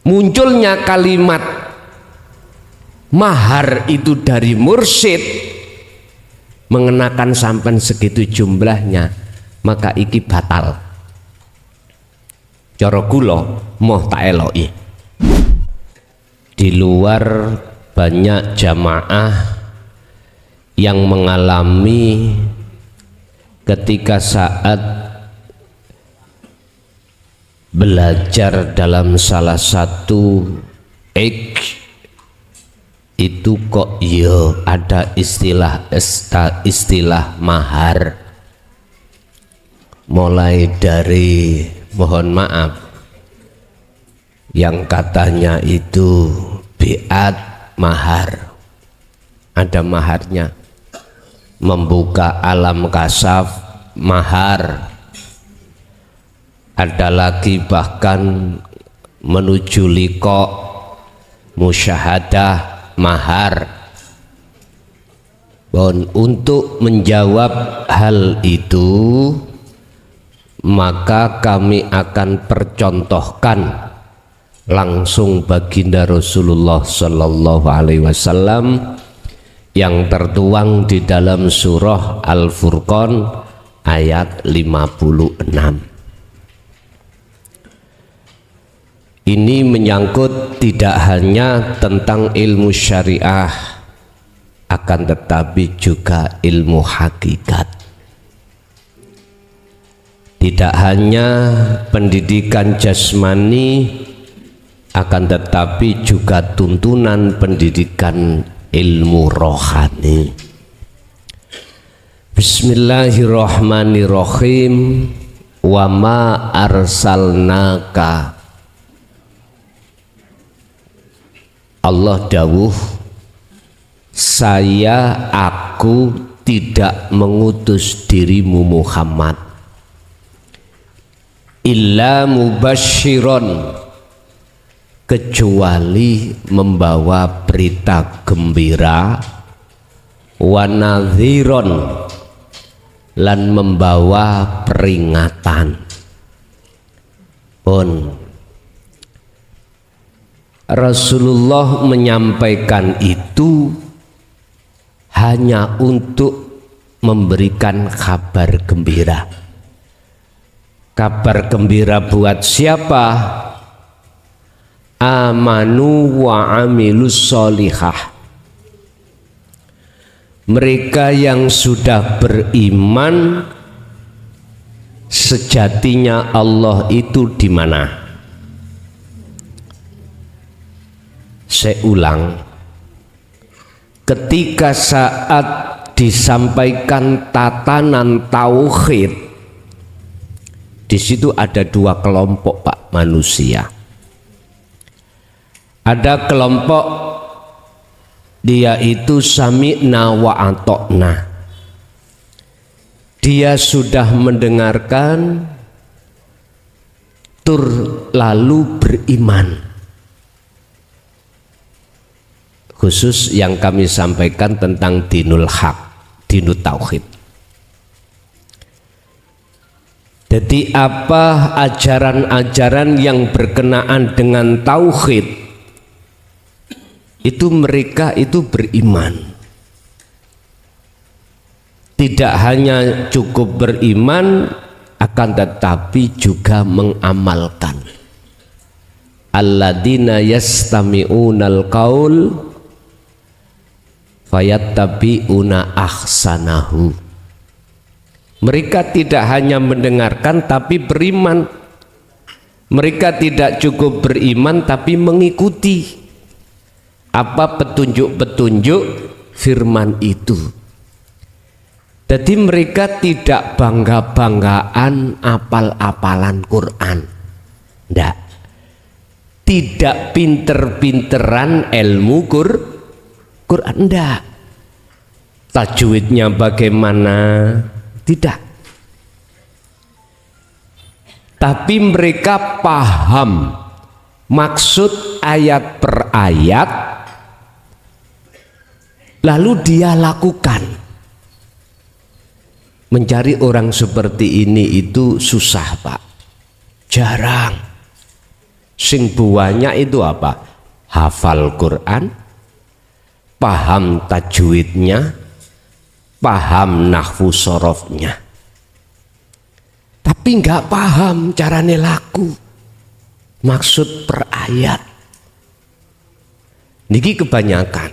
munculnya kalimat mahar itu dari mursyid mengenakan sampai segitu jumlahnya, maka iki batal. Cara kula moh tak eloki. Di luar banyak jamaah yang mengalami ketika saat belajar dalam salah satu itu kok ya ada istilah mahar, mulai dari mohon maaf yang katanya itu biat mahar, ada maharnya, membuka alam kasaf mahar, ada lagi bahkan menuju liqa musyahadah mahar. Bon, untuk menjawab hal itu maka kami akan percontohkan langsung baginda Rasulullah Sallallahu Alaihi Wasallam yang tertuang di dalam surah Al-Furqan ayat 56. Ini menyangkut tidak hanya tentang ilmu syariah, akan tetapi juga ilmu hakikat. Tidak hanya pendidikan jasmani, akan tetapi juga tuntunan pendidikan ilmu rohani. Bismillahirrahmanirrahim. Wa ma arsalnaka, Allah dawuh, aku tidak mengutus dirimu Muhammad illa mubasyiron, kecuali membawa berita gembira, wa nadhiron, lan membawa peringatan. Pun Rasulullah menyampaikan itu hanya untuk memberikan kabar gembira. Kabar gembira buat siapa? Amanu wa amilus solihah. Mereka yang sudah beriman, sejatinya Allah itu di mana? Saya ulang, ketika saat disampaikan tatanan tauhid, di situ ada dua kelompok Pak manusia. Ada kelompok dia itu sami'na wa atokna, dia sudah mendengarkan tur lalu beriman. Khusus yang kami sampaikan tentang dinul haq, dinul tauhid. Jadi apa ajaran-ajaran yang berkenaan dengan tauhid, itu mereka itu beriman. Tidak hanya cukup beriman, akan tetapi juga mengamalkan. Alladzina yastami'unal qaul fayattabi'una ahsanahu. Mereka tidak hanya mendengarkan tapi beriman. Mereka tidak cukup beriman tapi mengikuti apa petunjuk-petunjuk firman itu. Jadi mereka tidak bangga-banggaan apal-apalan Quran. Tidak. Tidak pinter-pinteran ilmu Quran, enggak. Tajwidnya bagaimana? Tidak. Tapi mereka paham maksud ayat per ayat, lalu dia lakukan. Mencari orang seperti ini itu susah Pak, jarang. Sing buahnya itu apa? Hafal Quran, paham tajwidnya, paham nahwu sorofnya, tapi nggak paham carane laku, maksud per ayat. Niki kebanyakan.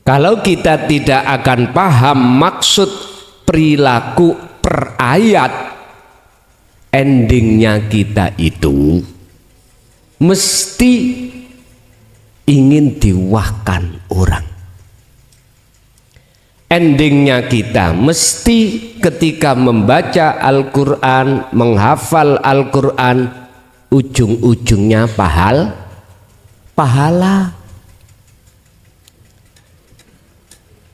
Kalau kita tidak akan paham maksud perilaku per ayat, endingnya kita itu mesti ingin diwahkan orang. Endingnya kita mesti ketika membaca Al-Quran, menghafal Al-Quran, ujung-ujungnya pahala.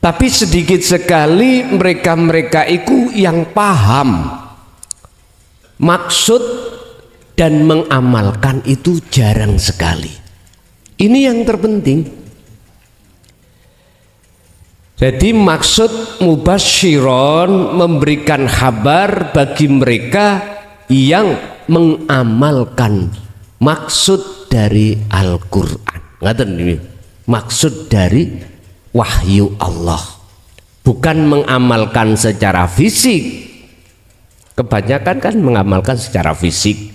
Tapi sedikit sekali mereka-mereka itu yang paham maksud dan mengamalkan itu jarang sekali. Ini yang terpenting. Jadi maksud mubasyiron, memberikan kabar bagi mereka yang mengamalkan maksud dari Al-Quran. Ngaten ini maksud dari wahyu Allah, bukan mengamalkan secara fisik. Kebanyakan kan mengamalkan secara fisik,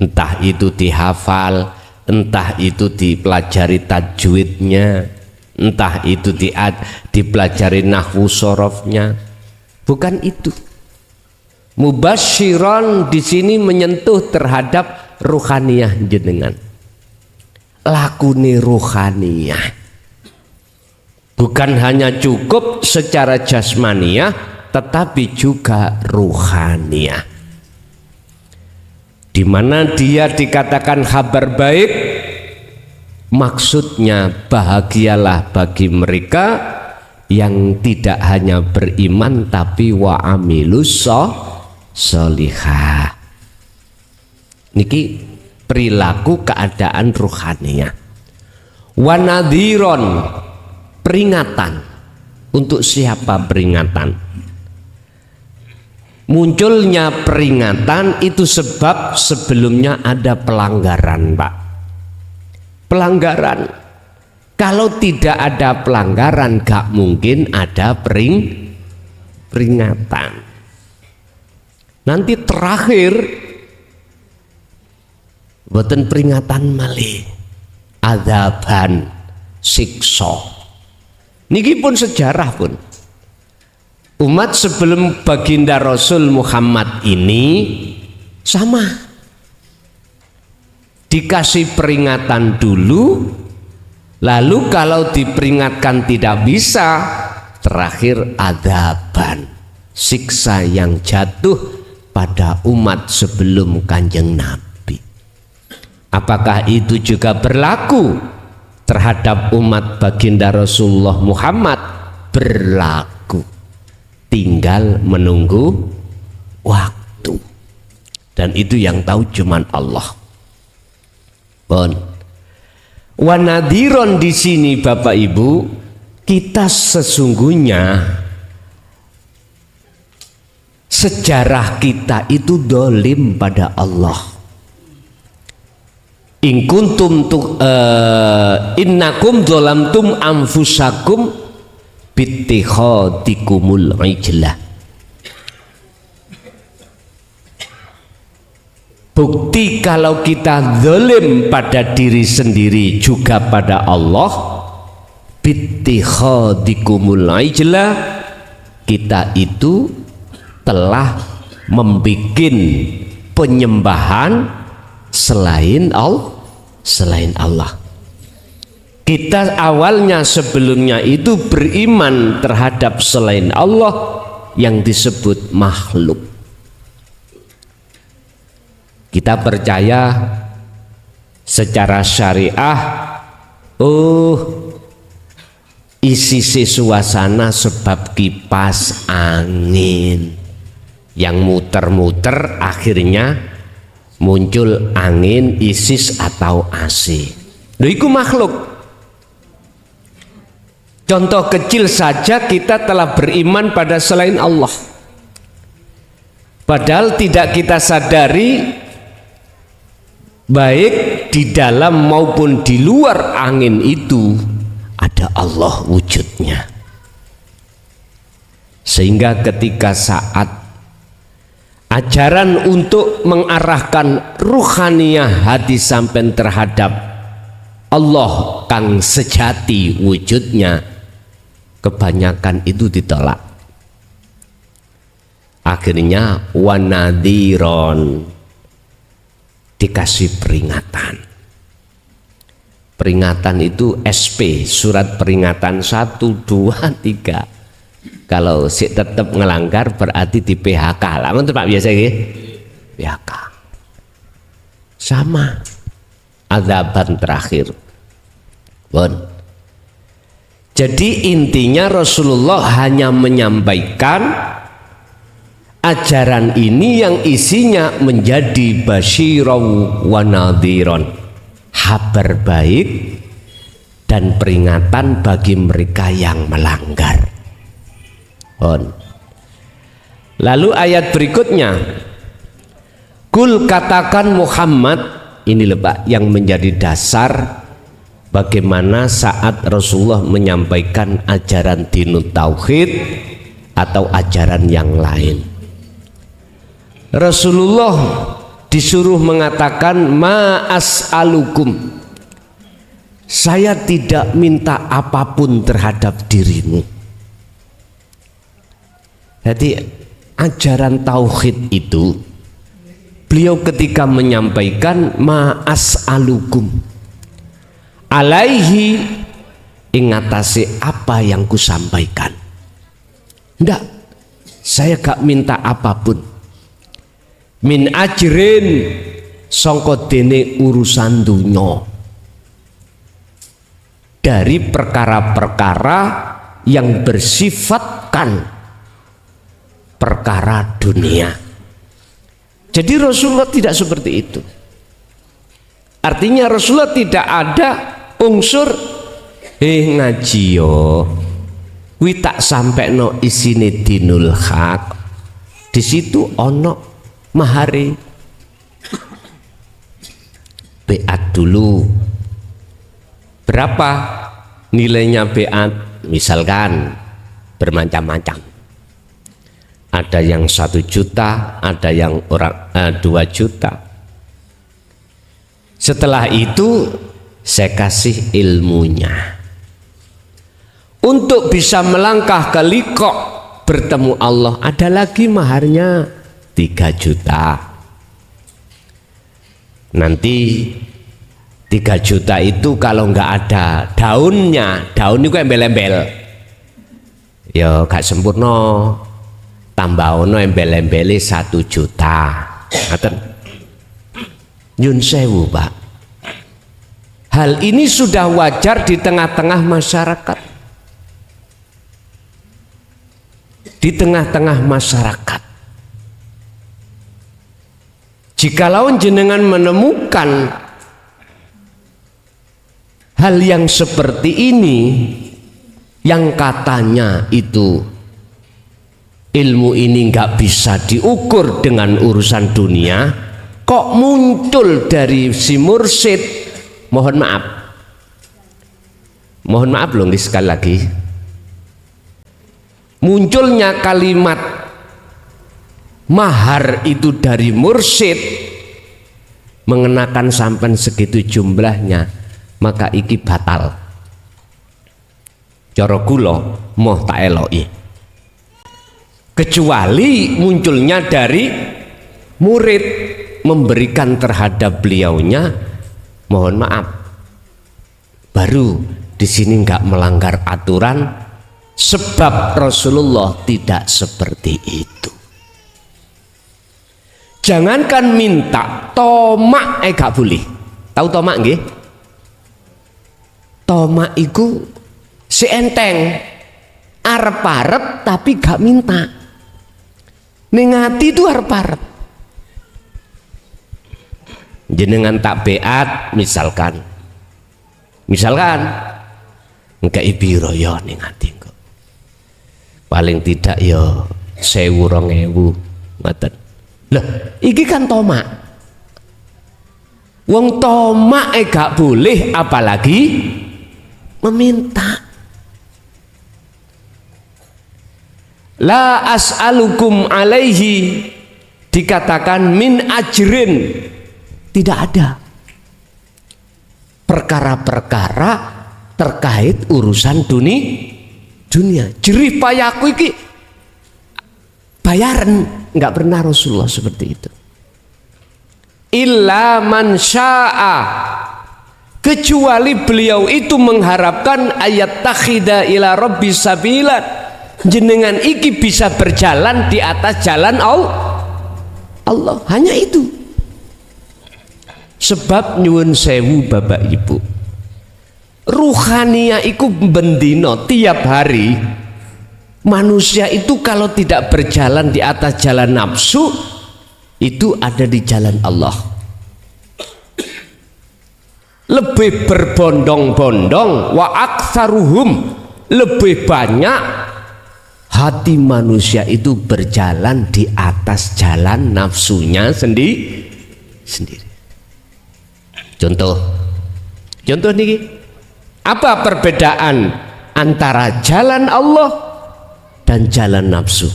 entah itu dihafal, entah itu dipelajari tajwidnya, entah itu dipelajari nahwu sorofnya. Bukan itu. Mubasyiron di sini menyentuh terhadap ruhaniyah jenengan, lakune ruhaniyah. Bukan hanya cukup secara jasmaniyah, tetapi juga ruhaniyah. Di mana dia dikatakan kabar baik, maksudnya bahagialah bagi mereka yang tidak hanya beriman tapi wa amilus sholihah. Niki perilaku keadaan ruhaniyah. Wa nadhiron, peringatan. Untuk siapa peringatan? Munculnya peringatan itu sebab sebelumnya ada pelanggaran, Pak. Pelanggaran. Kalau tidak ada pelanggaran, gak mungkin ada peringatan. Nanti terakhir boten peringatan malih, adzaban, siksa. Niki pun sejarah pun. Umat sebelum baginda Rasul Muhammad ini sama. Dikasih peringatan dulu, lalu kalau diperingatkan tidak bisa, terakhir adzaban, siksa yang jatuh pada umat sebelum Kanjeng Nabi. Apakah itu juga berlaku terhadap umat baginda Rasulullah Muhammad? Berlaku, tinggal menunggu waktu, dan itu yang tahu cuman Allah. Bon, wanadiron di sini Bapak Ibu, kita sesungguhnya sejarah kita itu dolim pada Allah. In kuntum innakum dzalamtum anfusakum bittikhadikumul ijlah. Bukti kalau kita zalim pada diri sendiri juga pada Allah, bittikhadikumul ijlah, kita itu telah membuat penyembahan selain Allah. Kita awalnya sebelumnya itu beriman terhadap selain Allah yang disebut makhluk. Kita percaya secara syariah, isi suasana sebab kipas angin yang muter-muter akhirnya muncul angin, isis atau AC. Itu makhluk. Contoh kecil saja, kita telah beriman pada selain Allah, padahal tidak kita sadari baik di dalam maupun di luar angin itu ada Allah wujudnya. Sehingga ketika saat ajaran untuk mengarahkan ruhaniyah hati sampean terhadap Allah kang sejati wujudnya, kebanyakan itu ditolak. Akhirnya wanadiron, dikasih peringatan. Peringatan itu SP, surat peringatan 1, 2, 3. Kalau si tetap ngelanggar berarti di PHK lah. Untuk Pak biasa gitu, PHK sama azaban terakhir. Bon. Jadi intinya Rasulullah hanya menyampaikan ajaran ini yang isinya menjadi basyirau wa nadhiron, kabar baik dan peringatan bagi mereka yang melanggar. Lalu ayat berikutnya, kul katakan Muhammad, ini Pak yang menjadi dasar bagaimana saat Rasulullah menyampaikan ajaran dinut tauhid atau ajaran yang lain. Rasulullah disuruh mengatakan ma as'alukum, saya tidak minta apapun terhadap dirimu. Jadi ajaran tauhid itu beliau ketika menyampaikan ma as'alukum alaihi, ingatasi apa yang kusampaikan. Enggak, saya gak minta apapun. Min ajrin, sangka dene urusan dunya, dari perkara-perkara yang bersifatkan perkara dunia. Jadi Rasulullah tidak seperti itu. Artinya Rasulullah tidak ada unsur ngaji yo wi tak sampai no isine dinul haq, di situ ono mahari beat dulu. Berapa nilainya beat? Misalkan bermacam-macam. Ada yang 1 juta, ada yang 2 juta. Setelah itu saya kasih ilmunya. Untuk bisa melangkah ke liqa bertemu Allah, ada lagi maharnya 3 juta. Nanti 3 juta itu kalau nggak ada daunnya, daun itu embel-embel, ya gak sempurna. Tambah ono embel-embeli 1 juta. Ngaten. Nyun sewu, Pak. Hal ini sudah wajar di tengah-tengah masyarakat. Di tengah-tengah masyarakat. Jikalau jenengan menemukan hal yang seperti ini, yang katanya itu ilmu ini nggak bisa diukur dengan urusan dunia, kok muncul dari si mursyid, mohon maaf loh sekali lagi, munculnya kalimat mahar itu dari mursyid mengenakan sampai segitu jumlahnya, maka iki batal. Cara kula moh tak eloki. Kecuali munculnya dari murid memberikan terhadap beliaunya, mohon maaf, baru di sini nggak melanggar aturan, sebab Rasulullah tidak seperti itu. Jangankan minta, tomak gak boleh. Tahu tomak nggih? Tomak itu si enteng, arep-arep tapi gak minta. Ning ati itu arep-arep. Jenengan tak beat misalkan enggak ibiro ya ning ati kok. Paling tidak ya 1.000 2.000 ngoten. Lah, iki kan tomak. Wong tomak gak boleh, apalagi meminta. La as'alukum alaihi, dikatakan min ajrin, tidak ada perkara-perkara terkait urusan dunia. Jerih payahku iki bayaran, nggak pernah Rasulullah seperti itu. Illa man syaa, kecuali beliau itu mengharapkan ayat takhida ila rabbi sabilan, jenengan iki bisa berjalan di atas jalan Allah, hanya itu. Sebab nyuwun sewu Bapak Ibu, ruhaniyah iku bendino tiap hari. Manusia itu kalau tidak berjalan di atas jalan nafsu, itu ada di jalan Allah. Lebih berbondong-bondong, wa aktsaruhum, lebih banyak hati manusia itu berjalan di atas jalan nafsunya sendiri. Contoh niki, apa perbedaan antara jalan Allah dan jalan nafsu?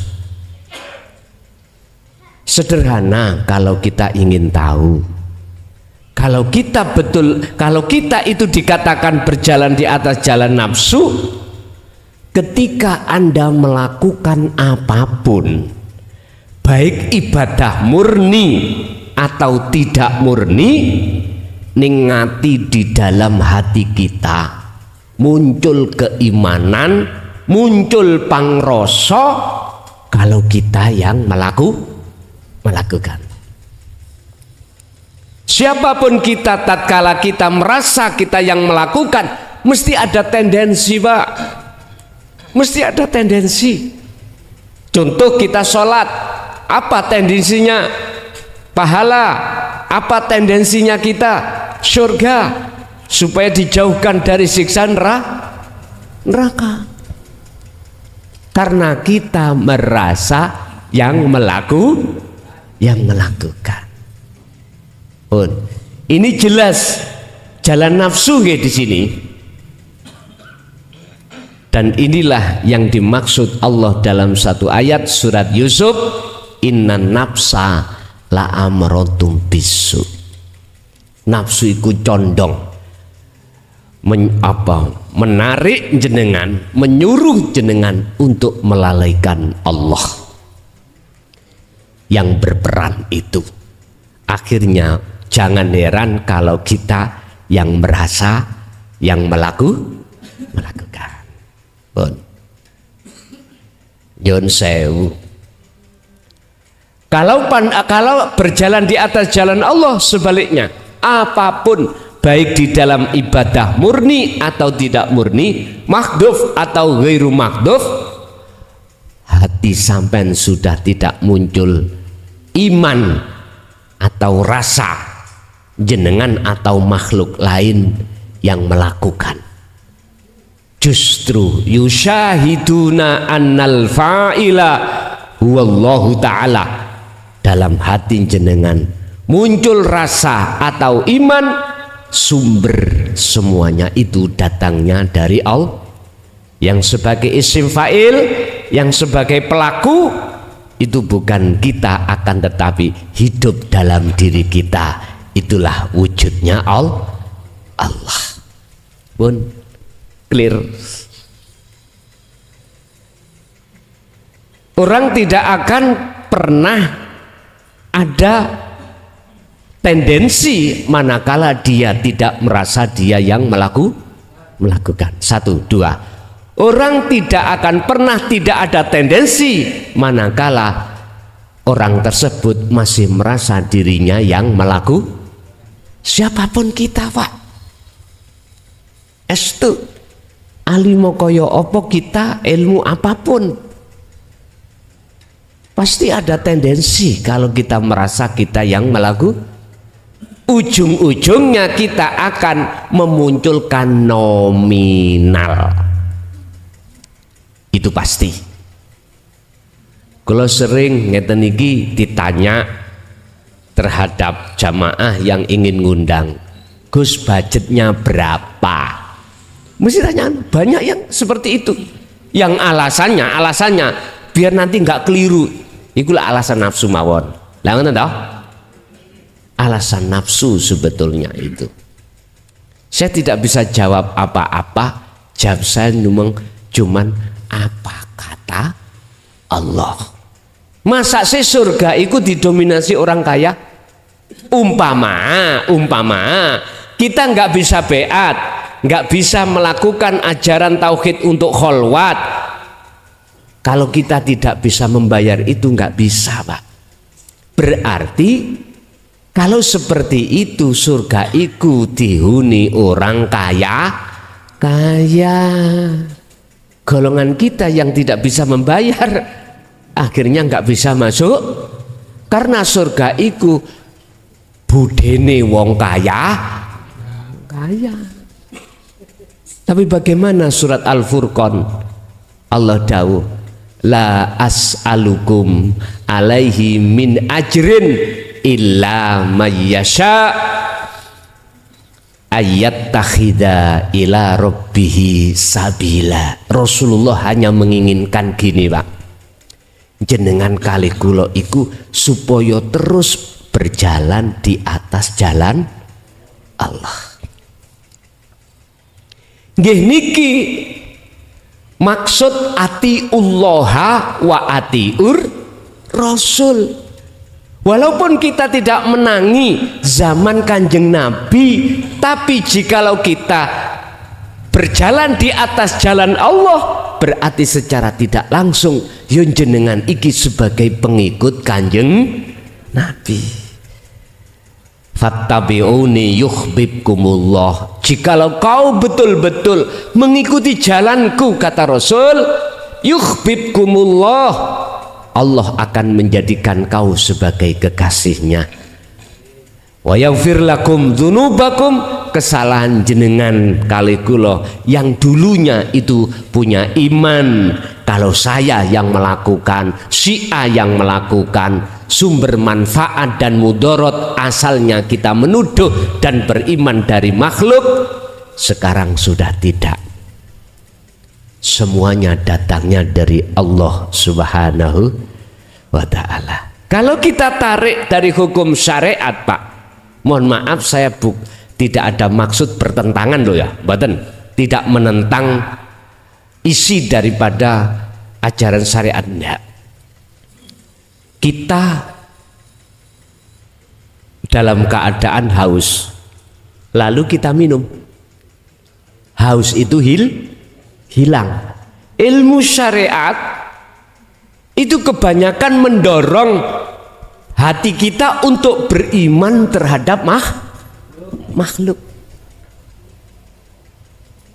Sederhana kalau kita ingin tahu. Kalau kita itu dikatakan berjalan di atas jalan nafsu, ketika Anda melakukan apapun, baik ibadah murni atau tidak murni, ningati di dalam hati kita muncul keimanan, muncul pangrasa kalau kita yang melakukan. Siapapun kita, tatkala kita merasa kita yang melakukan, mesti ada tendensi, Pak. Mesti ada tendensi. Contoh kita sholat, apa tendensinya? Pahala. Apa tendensinya kita? Surga. Supaya dijauhkan dari siksa neraka. Karena kita merasa yang melakukan. Ini jelas jalan nafsu di sini. Dan inilah yang dimaksud Allah dalam satu ayat surat Yusuf, innan nafsa la amrotum bisu. Nafsu iku condong menarik jenengan, menyuruh jenengan untuk melalaikan Allah yang berperan itu. Akhirnya jangan heran kalau kita yang merasa yang melakukan. Nyuwun sewu. Kalau berjalan di atas jalan Allah, sebaliknya apapun, baik di dalam ibadah murni atau tidak murni, makhduf atau ghairu makhduf, hati sampean sudah tidak muncul iman atau rasa jenengan atau makhluk lain yang melakukan. Justru yusyahiduna annal fa'ila huwallahu ta'ala. Dalam hati jenengan muncul rasa atau iman, sumber semuanya itu datangnya dari Allah. Yang sebagai isim fa'il, yang sebagai pelaku, itu bukan kita, akan tetapi hidup dalam diri kita. Itulah wujudnya Allah. Pun clear. Orang tidak akan pernah ada tendensi manakala dia tidak merasa dia yang melakukan. Satu, dua. Orang tidak akan pernah tidak ada tendensi manakala orang tersebut masih merasa dirinya yang melakukan. Siapapun kita, Pak, estu alimo koyo opo kita, ilmu apapun, pasti ada tendensi kalau kita merasa kita yang melakukan. Ujung-ujungnya kita akan memunculkan nominal. Itu pasti. Kalau sering ngeten iki ditanya terhadap jamaah yang ingin ngundang, Gus budgetnya berapa? Mesti tanya, banyak yang seperti itu. Yang alasannya biar nanti nggak keliru. Itulah alasan nafsu mawon. Lah ngoten toh? Alasan nafsu sebetulnya itu. Saya tidak bisa jawab apa-apa. Jawab saya cuman apa kata Allah. Masa sih surga itu didominasi orang kaya? Umpama kita nggak bisa beat, nggak bisa melakukan ajaran tauhid untuk kholwat. Kalau kita tidak bisa membayar itu nggak bisa, Pak. Berarti kalau seperti itu surga itu dihuni orang kaya. Golongan kita yang tidak bisa membayar akhirnya nggak bisa masuk, karena surga itu budene wong kaya. Tapi bagaimana surat Al-Furqan? Allah dawuh, la as'alukum alaihi min ajrin illa mayyasha ayat takhida ila rabbihi sabila. Rasulullah hanya menginginkan gini, Pak, jenengan kali kula iku supaya terus berjalan di atas jalan Allah. Nggih niki maksud atiullaha wa atiur Rasul. Walaupun kita tidak menangi zaman Kanjeng Nabi, tapi jikalau kita berjalan di atas jalan Allah, berarti secara tidak langsung yun jenengan iki sebagai pengikut Kanjeng Nabi. Fattabi'uni yuhibbukumullah. Jikalau kau betul-betul mengikuti jalanku, kata Rasul, yuhibbukumullah, Allah akan menjadikan kau sebagai kekasihnya. Wa yaghfir lakum dzunubakum, kesalahan jenengan kali kula yang dulunya itu punya iman. Kalau saya yang melakukan, si A yang melakukan, sumber manfaat dan mudorot asalnya kita menuduh dan beriman dari makhluk, sekarang sudah tidak. Semuanya datangnya dari Allah Subhanahu wa ta'ala. Kalau kita tarik dari hukum syariat, Pak, mohon maaf saya tidak ada maksud bertentangan loh ya, mboten, tidak menentang isi daripada ajaran syariat, enggak. Kita dalam keadaan haus, lalu kita minum, haus itu hilang. Ilmu syariat itu kebanyakan mendorong hati kita untuk beriman terhadap makhluk.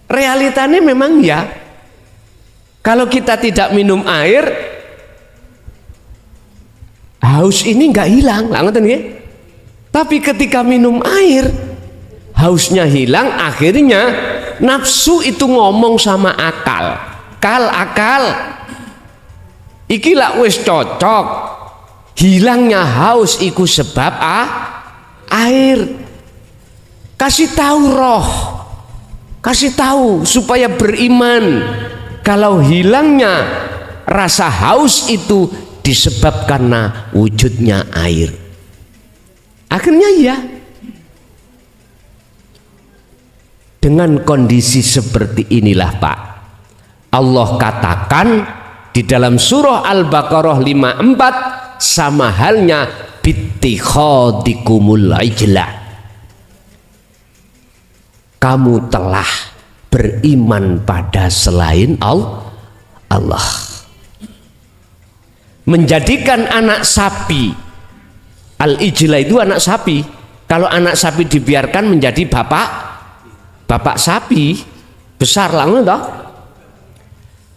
Realitanya memang ya, kalau kita tidak minum air, haus ini nggak hilang, tapi ketika minum air, hausnya hilang. Akhirnya nafsu itu ngomong sama akal, akal, ikilah wis cocok, hilangnya haus iku sebab air. Kasih tahu roh, kasih tahu supaya beriman. Kalau hilangnya rasa haus itu disebabkan karena wujudnya air. Akhirnya ya, dengan kondisi seperti inilah, Pak, Allah katakan di dalam surah Al-Baqarah 54, sama halnya bittikhadikumul ijlah, kamu telah beriman pada selain Allah, menjadikan anak sapi. Al-ijlah itu anak sapi. Kalau anak sapi dibiarkan menjadi bapak sapi besar langsung toh.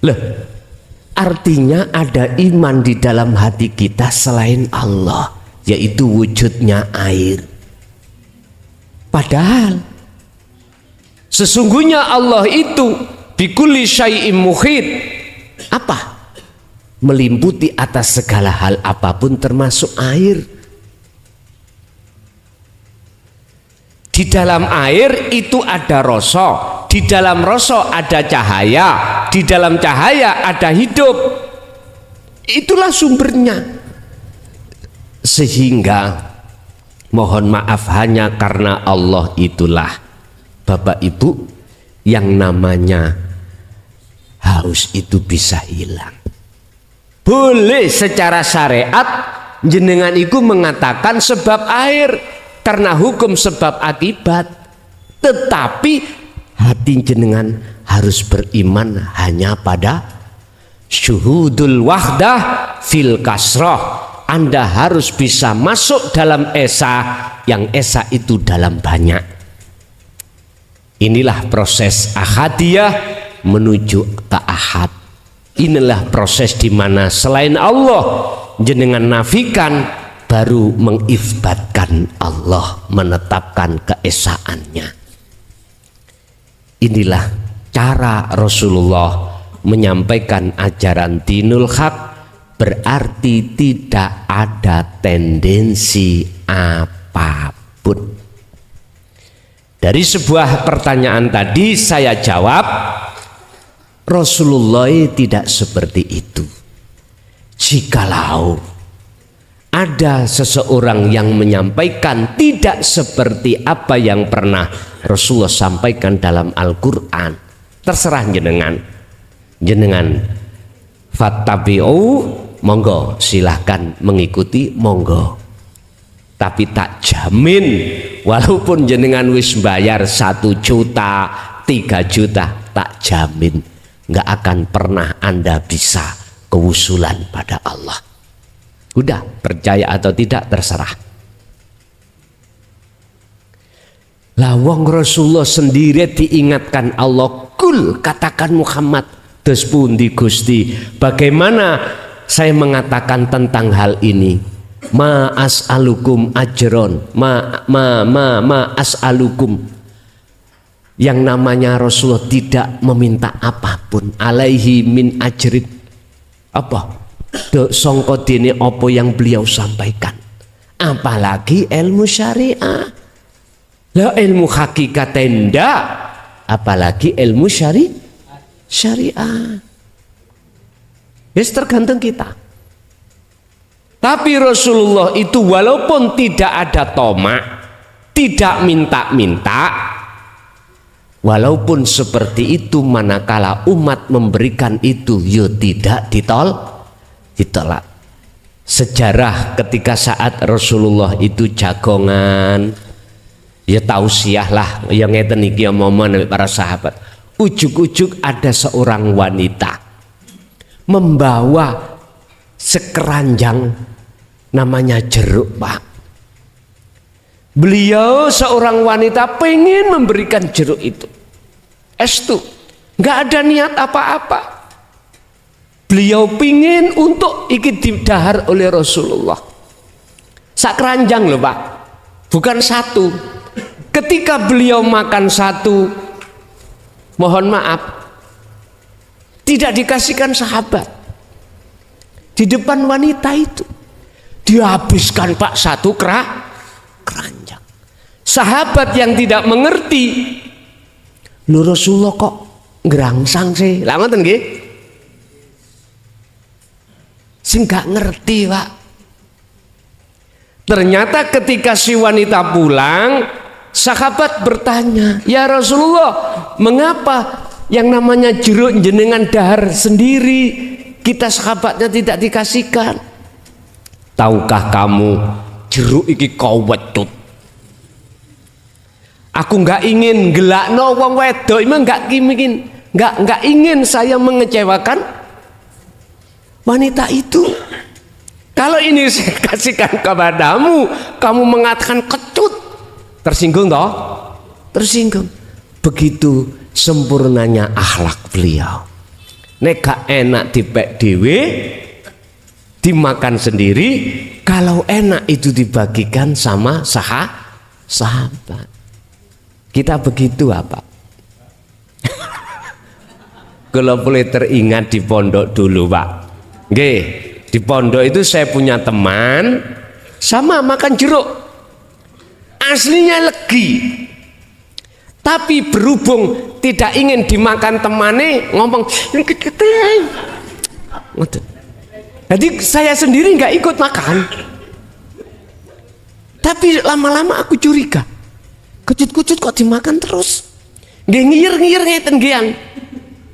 Loh, artinya ada iman di dalam hati kita selain Allah, yaitu wujudnya air. Padahal sesungguhnya Allah itu bikulli syai'im muhit, apa? Melimputi atas segala hal apapun termasuk air. Di dalam air itu ada rasa, di dalam rasa ada cahaya, di dalam cahaya ada hidup. Itulah sumbernya. Sehingga mohon maaf, hanya karena Allah itulah Bapak Ibu yang namanya haus itu bisa hilang. Boleh secara syariat jenengan itu mengatakan sebab air karena hukum sebab akibat, tetapi hati jenengan harus beriman hanya pada syuhudul wahdah fil kasroh. Anda harus bisa masuk dalam esa, yang esa itu dalam banyak. Inilah proses ahadiyah menuju ke ahad. Inilah proses di mana selain Allah jenengan nafikan, baru mengisbatkan Allah, menetapkan keesaannya. Inilah cara Rasulullah menyampaikan ajaran dinul haq, berarti tidak ada tendensi apapun. Dari sebuah pertanyaan tadi saya jawab, Rasulullah tidak seperti itu. Jikalau ada seseorang yang menyampaikan tidak seperti apa yang pernah Rasulullah sampaikan dalam Al-Quran, terserah jenengan. Jenengan fattabi'u, monggo silahkan mengikuti, monggo. Tapi tak jamin, walaupun jenengan wis bayar 1 juta, 3 juta, tak jamin nggak akan pernah Anda bisa kewusulan pada Allah. Udah, percaya atau tidak terserah. Lawang Rasulullah sendiri diingatkan Allah, kul, katakan Muhammad, terus pundi Gusti, bagaimana saya mengatakan tentang hal ini? Ma as'alukum ajron, ma as'alukum. Yang namanya Rasulullah tidak meminta apapun, alaihi min ajrin, apa songko dene apa yang beliau sampaikan, apalagi ilmu syariah. Lah ilmu hakikat enggak, apalagi ilmu syariah. Yes, tergantung kita. Tapi Rasulullah itu walaupun tidak ada tomak, tidak minta-minta, walaupun seperti itu, manakala umat memberikan itu, yo tidak ditolak. Sejarah ketika saat Rasulullah itu jagongan, ya tausiah lah, yang ngeten iki momen para sahabat. Ujuk-ujuk ada seorang wanita membawa sekeranjang namanya jeruk, Pak. Beliau seorang wanita pengen memberikan jeruk itu, estu, nggak ada niat apa-apa. Beliau pingin untuk ikut didahar oleh Rasulullah. Sakeranjang loh Pak, bukan satu. Ketika beliau makan satu, mohon maaf, tidak dikasihkan sahabat. Di depan wanita itu dihabiskan Pak satu keranjang. Sahabat yang tidak mengerti, lu Rasulullah kok ngerangsang sih, lah ngoten nggih? Sing gak ngerti Pak. Ternyata ketika si wanita pulang, sahabat bertanya, ya Rasulullah, mengapa yang namanya jeruk jenengan dahar sendiri, kita sahabatnya tidak dikasihkan? Tahukah kamu, jeruk iki kawetut. Aku nggak ingin gelakno wong wedok, nggak ingin saya mengecewakan wanita itu. Kalau ini saya kasihkan kepadamu, kamu mengatakan kecut, tersinggung toh? Tersinggung. Begitu sempurnanya akhlak beliau. Nek gak enak dipek dhewe, dimakan sendiri. Kalau enak itu dibagikan sama sahabat. Kita begitu apa? Kalau boleh teringat di pondok dulu Pak, nggih, di pondok itu saya punya teman sama makan jeruk, aslinya legi, Tapi berhubung tidak ingin dimakan temane, ngomong jadi saya sendiri nggak ikut makan. Tapi lama-lama aku curiga, kecut-kecut kok dimakan terus, ngiyir-ngiyir ngeten gian.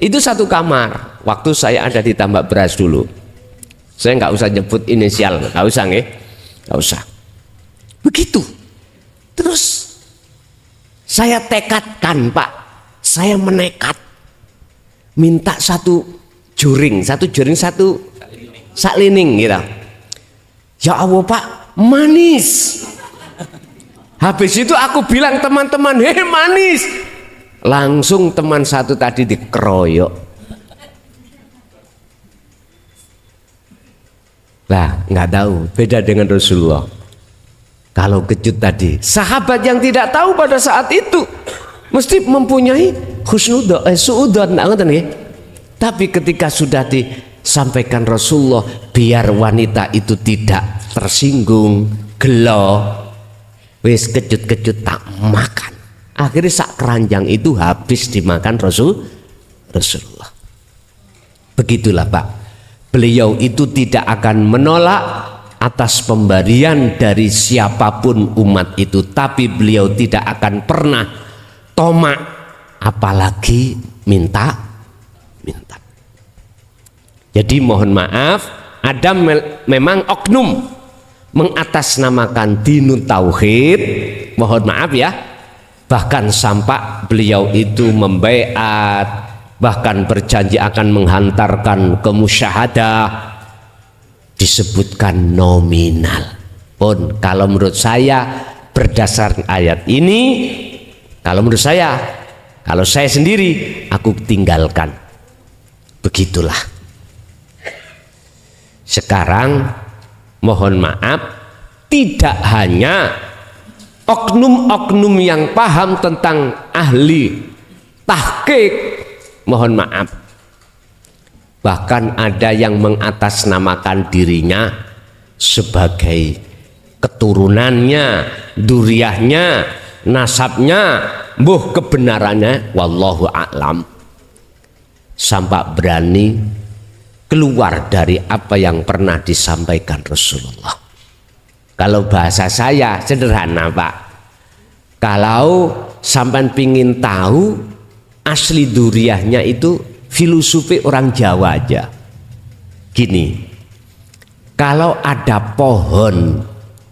Itu satu kamar. Waktu saya ada di Tambak Beras dulu, saya nggak usah nyebut inisial, nggak usah nggak usah. Begitu. Terus saya tekadkan, Pak, saya menekat minta satu juring satu saklining gitu. Ya Allah Pak, manis. Habis itu aku bilang teman-teman, hei manis. Langsung teman satu tadi dikeroyok. Lah nggak tahu, beda dengan Rasulullah. Kalau kecut tadi, sahabat yang tidak tahu pada saat itu mesti mempunyai suudzon, tapi ketika sudah disampaikan Rasulullah, biar wanita itu tidak tersinggung, gelo, wis kecut-kecut tak makan. Akhirnya sak keranjang itu habis dimakan Rasulullah. Begitulah Pak, beliau itu tidak akan menolak atas pemberian dari siapapun umat itu, tapi beliau tidak akan pernah tomak, apalagi minta. Jadi mohon maaf, ada memang oknum mengatasnamakan dinun tauhid, mohon maaf ya, bahkan sampai beliau itu membaiat, bahkan berjanji akan menghantarkan ke musyahadah, disebutkan nominal. Pun kalau menurut saya berdasar ayat ini, kalau menurut saya, kalau saya sendiri aku tinggalkan. Begitulah. Sekarang mohon maaf, tidak hanya oknum-oknum yang paham tentang ahli tahqiq, mohon maaf, bahkan ada yang mengatasnamakan dirinya sebagai keturunannya, duriahnya, nasabnya, mbuh kebenarannya, wallahu a'lam, sampai berani keluar dari apa yang pernah disampaikan Rasulullah. Kalau bahasa saya sederhana Pak, kalau sampai pingin tahu asli duriahnya itu filosofi orang Jawa aja. Gini, kalau ada pohon,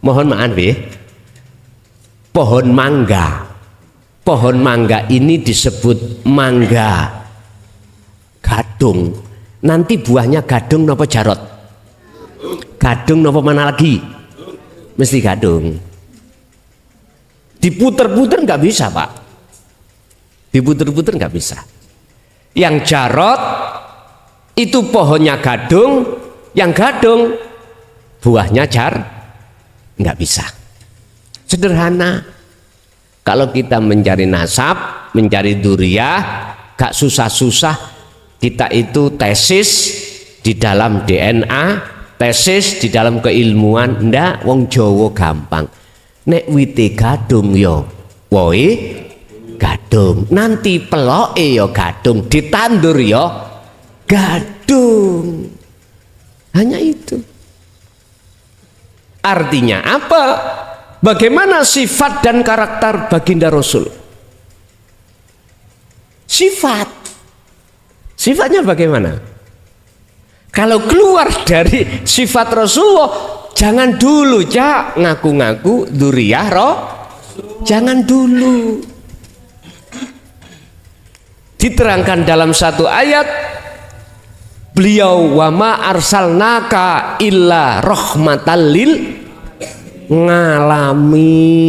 mohon maaf ya, pohon mangga ini disebut mangga gadung. Nanti buahnya gadung nopo jarot? Gadung nopo mana lagi? Mesti gadung. Diputer-puter nggak bisa Pak, diputer-puter nggak bisa. Yang jarot itu pohonnya gadung, yang gadung buahnya nggak bisa. Sederhana. Kalau kita mencari nasab, mencari duriah, gak susah-susah. Kita itu tesis di dalam DNA, tesis di dalam keilmuan, ndak wong Jawa gampang. Nek wite gadung yo, woe gadung, nanti peloke yo gadung, ditandur yo gadung. Hanya itu. Artinya apa? Bagaimana sifat dan karakter baginda Rasul? Sifatnya bagaimana? Kalau keluar dari sifat Rasulullah, jangan dulu ngaku-ngaku duriah roh, jangan dulu. Diterangkan dalam satu ayat, beliau wa ma arsalnaka illa rahmatal lil ngalamin.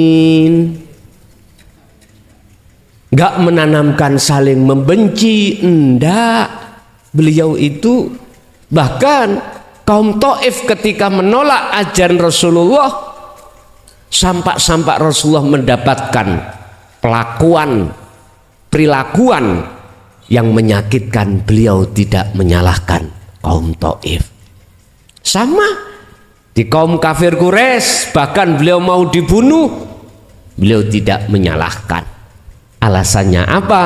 Gak menanamkan saling membenci, enggak. Beliau itu bahkan kaum Taif ketika menolak ajaran Rasulullah, sampai Rasulullah mendapatkan perilakuan yang menyakitkan, beliau tidak menyalahkan kaum Taif. Sama di kaum kafir Quraisy, bahkan beliau mau dibunuh, beliau tidak menyalahkan. Alasannya apa?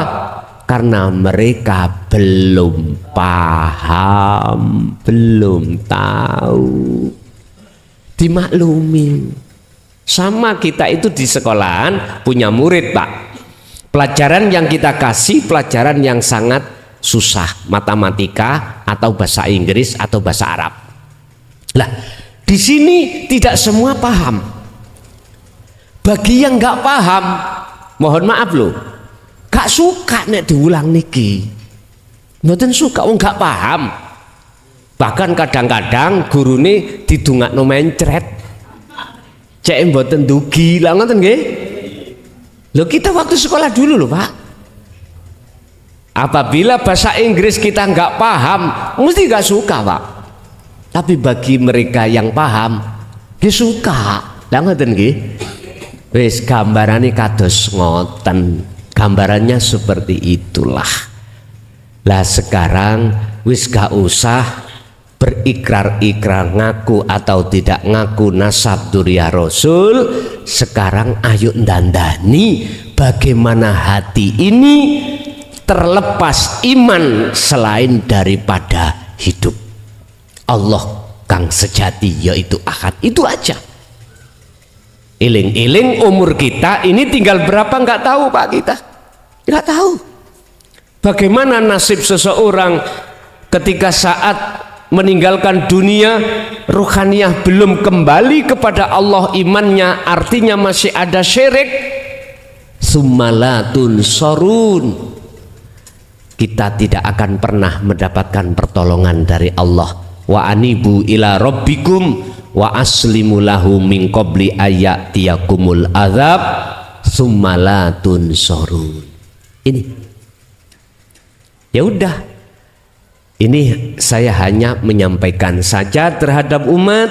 Karena mereka belum paham, belum tahu. Dimaklumin. Sama kita itu di sekolahan punya murid, Pak. Pelajaran yang kita kasih pelajaran yang sangat susah, matematika atau bahasa Inggris atau bahasa Arab. Lah, di sini tidak semua paham. Bagi yang nggak paham, mohon maaf loh, gak suka nek diulang niki. Mboten suka, nggak paham. Bahkan kadang-kadang gurune didungakno mencret. Cek mboten dugi, lah ngoten nggih. Loh, kita waktu sekolah dulu loh, Pak. Apabila bahasa Inggris kita nggak paham, mesti nggak suka, Pak. Tapi bagi mereka yang paham, dia suka. Lah ngoten nggih. Wis gambarane kados ngoten. Gambarannya seperti itulah. Lah sekarang wis gak usah berikrar-ikrar ngaku atau tidak ngaku nasab dzurriyyah Rasul. Sekarang ayo ndandani bagaimana hati ini terlepas iman selain daripada hidup. Allah kang sejati yaitu Ahad, itu aja. Iling-iling umur kita ini tinggal berapa nggak tahu, Pak. Kita nggak tahu bagaimana nasib seseorang ketika saat meninggalkan dunia, ruhaniyah belum kembali kepada Allah, imannya artinya masih ada syirik. Summalatun sorun, kita tidak akan pernah mendapatkan pertolongan dari Allah. Wa anibu ila rabbikum wa aslimu lahu min qabli ayatiyakumul azab summalatun sorun. Ini ya udah, ini saya hanya menyampaikan saja terhadap umat.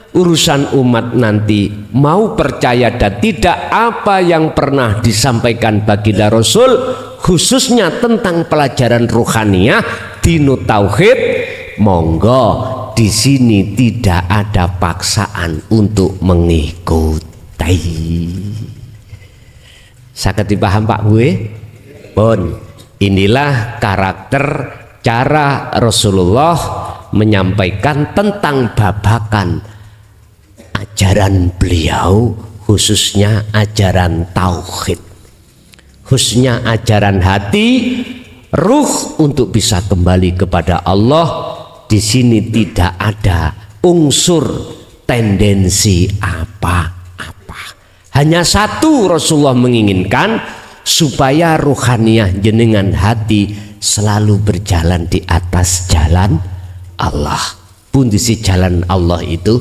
Urusan umat nanti mau percaya dan tidak apa yang pernah disampaikan baginda Rasul, khususnya tentang pelajaran ruhaniyah dinu tauhid, monggo di sini tidak ada paksaan untuk mengikuti. Saged dipaham Pak gue? Pun inilah karakter cara Rasulullah menyampaikan tentang babakan ajaran beliau, khususnya ajaran tauhid, khususnya ajaran hati, ruh untuk bisa kembali kepada Allah. Di sini tidak ada unsur tendensi apa-apa. Hanya satu, Rasulullah menginginkan supaya ruhaniyah jenengan hati selalu berjalan di atas jalan Allah. Pun di si jalan Allah itu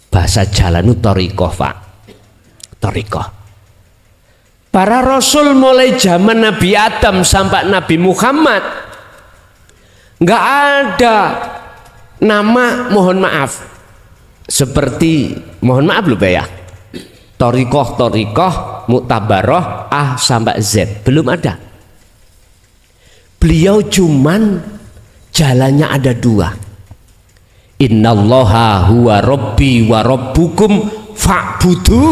bahasa jalanu thariqah, Pak. Thariqah. Para rasul mulai zaman Nabi Adam sampai Nabi Muhammad nggak ada nama mohon maaf seperti mohon maaf loh Pak ya, thariqah, muktabaroh A sampai Z, belum ada. Beliau cuman jalannya ada dua. Innallaha huwa rabbi wa rabbukum fa'budu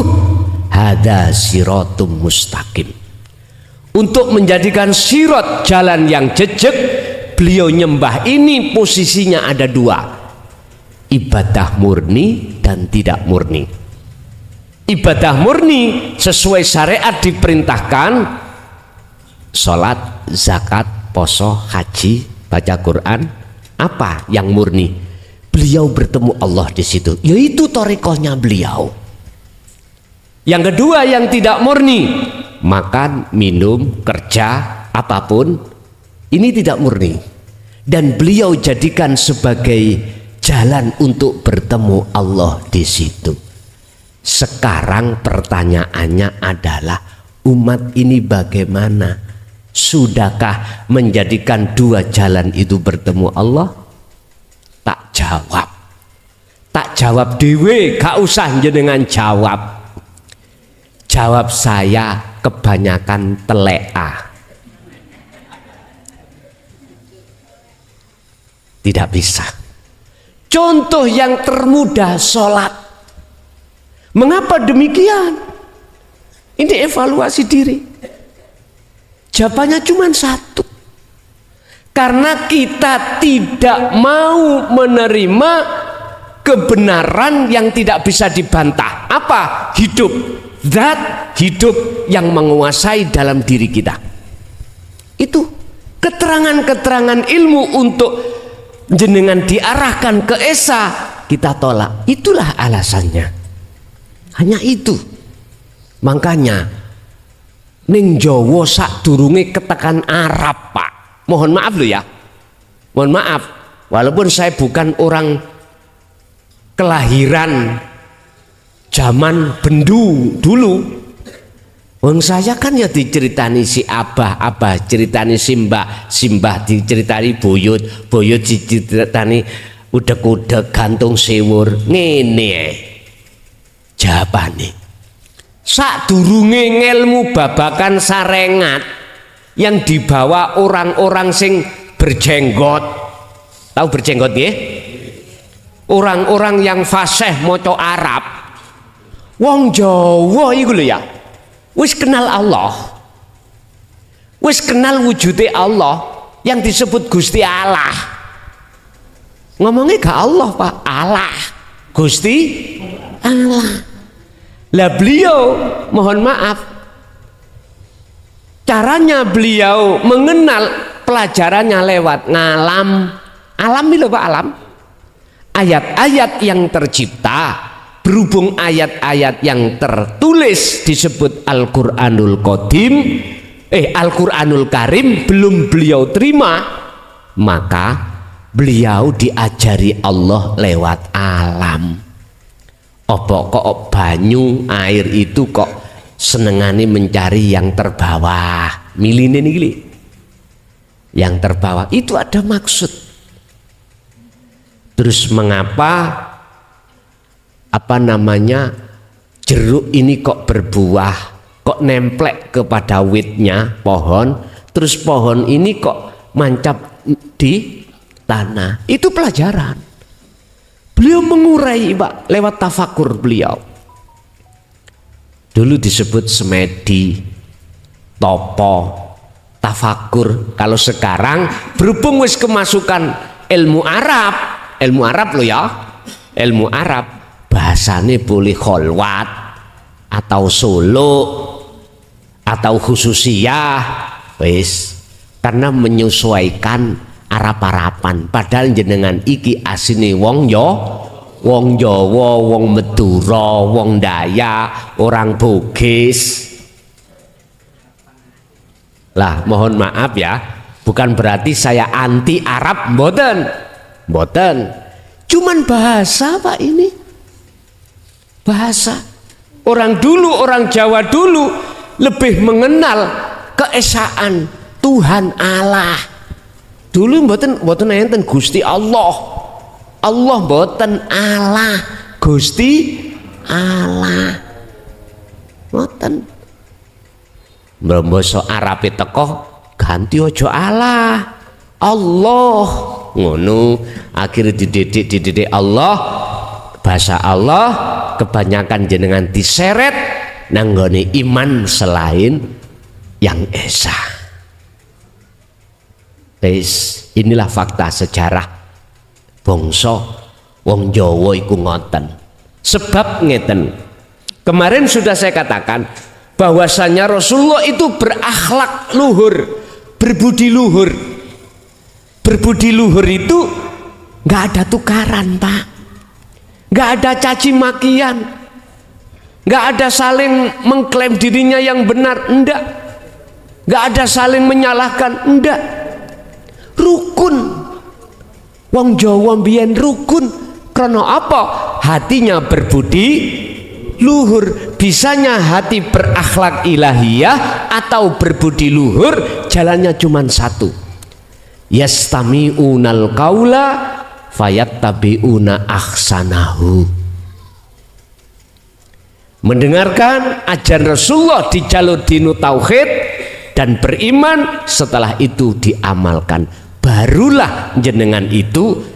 hadza siratum mustaqim. Untuk menjadikan sirat jalan yang jejak, beliau nyembah ini posisinya ada dua, ibadah murni dan tidak murni. Ibadah murni sesuai syariat diperintahkan sholat, zakat, poso, haji, baca Quran. Apa yang murni? Beliau bertemu Allah di situ, yaitu thariqahnya beliau. Yang kedua yang tidak murni, makan, minum, kerja, apapun, ini tidak murni. Dan beliau jadikan sebagai jalan untuk bertemu Allah di situ. Sekarang pertanyaannya adalah umat ini bagaimana? Sudahkah menjadikan dua jalan itu bertemu Allah? Tak jawab. Tak jawab dewe, gak usah jenengan jawab. Jawab saya kebanyakan telea. Tidak bisa. Contoh yang termudah, sholat. Mengapa demikian? Ini evaluasi diri. Jawabannya cuma satu. Karena kita tidak mau menerima kebenaran yang tidak bisa dibantah. Apa? Hidup. Zat hidup yang menguasai dalam diri kita. Itu keterangan-keterangan ilmu untuk jenengan diarahkan ke Esa, kita tolak. Itulah alasannya. Hanya itu. Makanya ning Jawa sadurunge ketekan Arab, Pak. Mohon maaf loh ya. Mohon maaf. Walaupun saya bukan orang kelahiran zaman bendu dulu. Wong saya kan ya diceritani si Abah, ceritani Simbah, diceritani Buyut, diceritani udek-udek gantung sewur. Ngene jawabane. Sadurunge ngelmu babakan sarengat yang dibawa orang-orang sing berjenggot. Tahu berjenggot ya? Orang-orang yang fasih maca Arab. Wong Jawa iku lho ya. Wis kenal Allah, wis kenal wujude Allah yang disebut Gusti Allah. Ngomongnya gak Allah, Pak, Allah, Gusti Allah. Lah beliau, mohon maaf, caranya beliau mengenal pelajarannya lewat ngalam. Alam itu Pak, alam. Ayat-ayat yang tercipta. Berhubung ayat-ayat yang tertulis disebut Al-Quranul Qadim, Al-Quranul Karim belum beliau terima, maka beliau diajari Allah lewat alam. Apa kok banyu air itu kok senengane mencari yang terbawah, miline niki yang terbawah itu ada maksud. Terus mengapa jeruk ini kok berbuah, kok nemplek kepada witnya pohon, terus pohon ini kok mancap di tanah? Itu pelajaran. Beliau mengurai, Pak, lewat tafakur beliau. Dulu disebut semedi, topo, tafakur. Kalau sekarang berhubung wis kemasukan ilmu Arab loh ya, ilmu Arab. Bahasanya boleh kholwat atau solo atau khususiyah, wis, karena menyesuaikan Arab-Araban. Padahal jenengan iki asine wong Jawa, wong Madura, wong Dayak, orang Bugis. Lah mohon maaf ya, bukan berarti saya anti Arab, mboten. Cuman bahasa, Pak, ini bahasa. Orang dulu, orang Jawa dulu lebih mengenal keesaan Tuhan Allah. Dulu mboten enten Gusti Allah. Allah mboten Allah, Gusti Allah. Mboten. Mbok Arabe teko ganti aja Allah. Allah ngono, akhirnya dididik Allah, bahasa Allah kebanyakan jenengan diseret nanggone iman selain yang esa. Guys, inilah fakta sejarah bangsa wong Jawa iku ngoten. Sebab ngeten, kemarin sudah saya katakan bahwasanya Rasulullah itu berakhlak luhur, berbudi luhur. Berbudi luhur itu nggak ada tukaran, Pak. Nggak ada caci makian, nggak ada saling mengklaim dirinya yang benar, enggak. Nggak ada saling menyalahkan, enggak. Rukun. Wong Jawa mbiyen rukun. Karena apa? Hatinya berbudi luhur. Bisanya hati berakhlak ilahiyah atau berbudi luhur, jalannya cuma satu. Yastami'unal qaula fayattabi'una ahsanahu. Mendengarkan ajaran Rasulullah di jalur dinu tauhid dan beriman, setelah itu diamalkan, barulah jenengan itu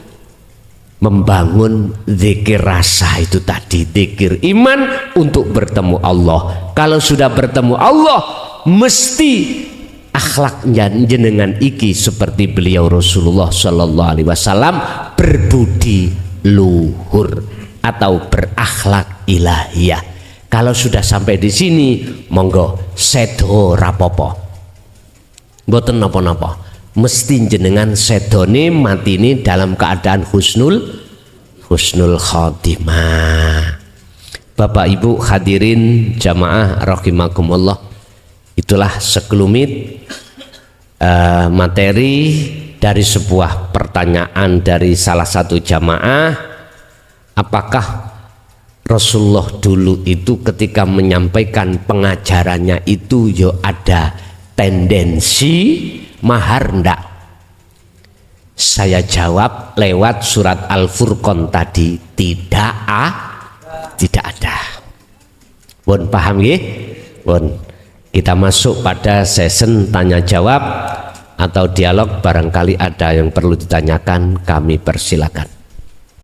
membangun zikir rasa itu tadi, zikir iman untuk bertemu Allah. Kalau sudah bertemu Allah, mesti akhlak jenengan iki seperti beliau Rasulullah Shallallahu Alaihi Wasallam berbudi luhur atau berakhlak ilahiyah. Kalau sudah sampai di sini, monggo sedo rapopo, boten napa-napa. Mesti jenengan sedone matine dalam keadaan husnul khotimah. Bapak Ibu hadirin jamaah rahimakumullah, itulah sekelumit materi dari sebuah pertanyaan dari salah satu jamaah. Apakah Rasulullah dulu itu ketika menyampaikan pengajarannya itu yo ada tendensi mahar ndak? Saya jawab lewat surat Al-Furqan tadi, tidak ada. Pun paham nggih? Pun. Kita masuk pada sesi tanya jawab atau dialog, barangkali ada yang perlu ditanyakan, kami persilakan.